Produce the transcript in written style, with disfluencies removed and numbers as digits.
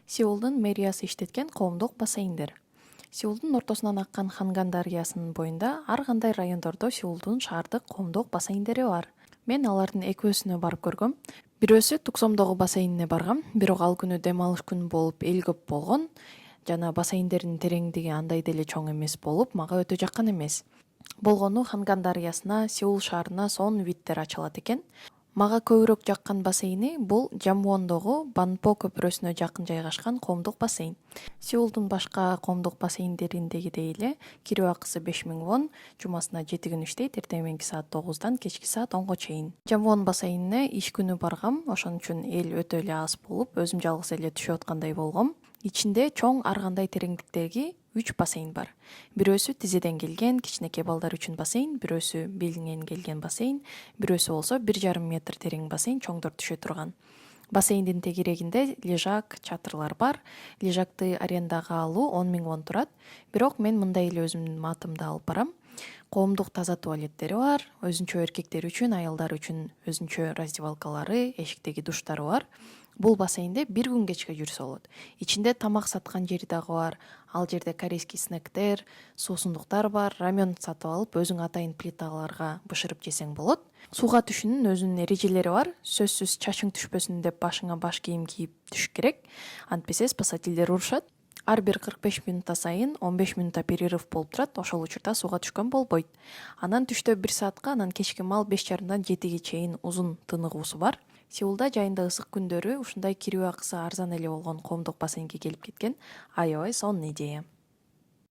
Сеулдун мэриясы иштеткен коомдук бассейндер. Сеулдун ортосунан аккан Ханган дарыясынын боюнда ар кандай райондордо Сеулдун шаардык коомдук бассейндери бар. Мен алардын экөөсүнө барып көргөм. Бирөөсү Туксомдогу бассейнине баргам, бирок ал күнү дем алыш күнү болуп эл көп болгон жана бассейндердин тереңдиги андай деле чоң эмес болуп, мага өтө жаккан эмес. Болгону Ханган дарыясына, Сеул шаарына сонун видтер ачылат экен. Мага көбүрөөк жаккан бассейни бул Жамвондогу Банпо көпүрөсүнө жакын жайгашкан коомдук бассейн. Сеулдун башка коомдук бассейндериндегидей эле кирүү акысы 5000 вон, жумасына 7 күн иштейт, эртең мененки саат 9-дан кечки саат 10го чейин. Жамвон бассейнине иш күнү баргам, ошон үчүн эл өтө эле аз болуп, өзүм жалгыз эле түшүп аткандай болгом. Ичинде чоң ар кандай тереңдиктеги 3 бассейн бар. Бирөөсү тизеден келген кичинекей балдар үчүн бассейн, бирөөсү белиңен келген бассейн, бирөөсү болсо 1,5 метр терең бассейн, чоңдор түшө турган. Бассейндин тегерегинде лежак, чатырлар бар. Лежакты арендага алуу 10 000 вон турат. Бирок мен мындай эле өзүмдүн атымда алып барам. Коомдук таза туалеттери бар, өзүнчө эркектер үчүн, аялдар үчүн өзүнчө раздевалкалары, эшиктеги душтары бар. Бул бассейнде 1 күн кечке жүрсө болот. Ичинде тамак саткан жери дагы бар. Ал жерде корейский снектер, суусундуктар бар. Рамен сатып алып, өзүң атайын плиталарга бышырып жесең болот. Сууга түшүүнүн өзүнүн эрежелери бар. Сөзсүз чачың түшпөсүн деп башыңа баш кийим кийип түшүш керек. Антпесе спасательдер урушат. Ар бир 45 мүнөттө сайын 15 мүнөттө перерыв болуп турат. Ошол учурда сууга түшкөн болбойт. Анан түштө 1 саатка, анан кечки мал 5:30-дан 7-ге чейин узун тыныгуусу бар. Сеулда жайында ысык күндөрү ушундай кирүү акысы арзан эле болгон коомдук бассейнге келип кеткен аябай сонун идея.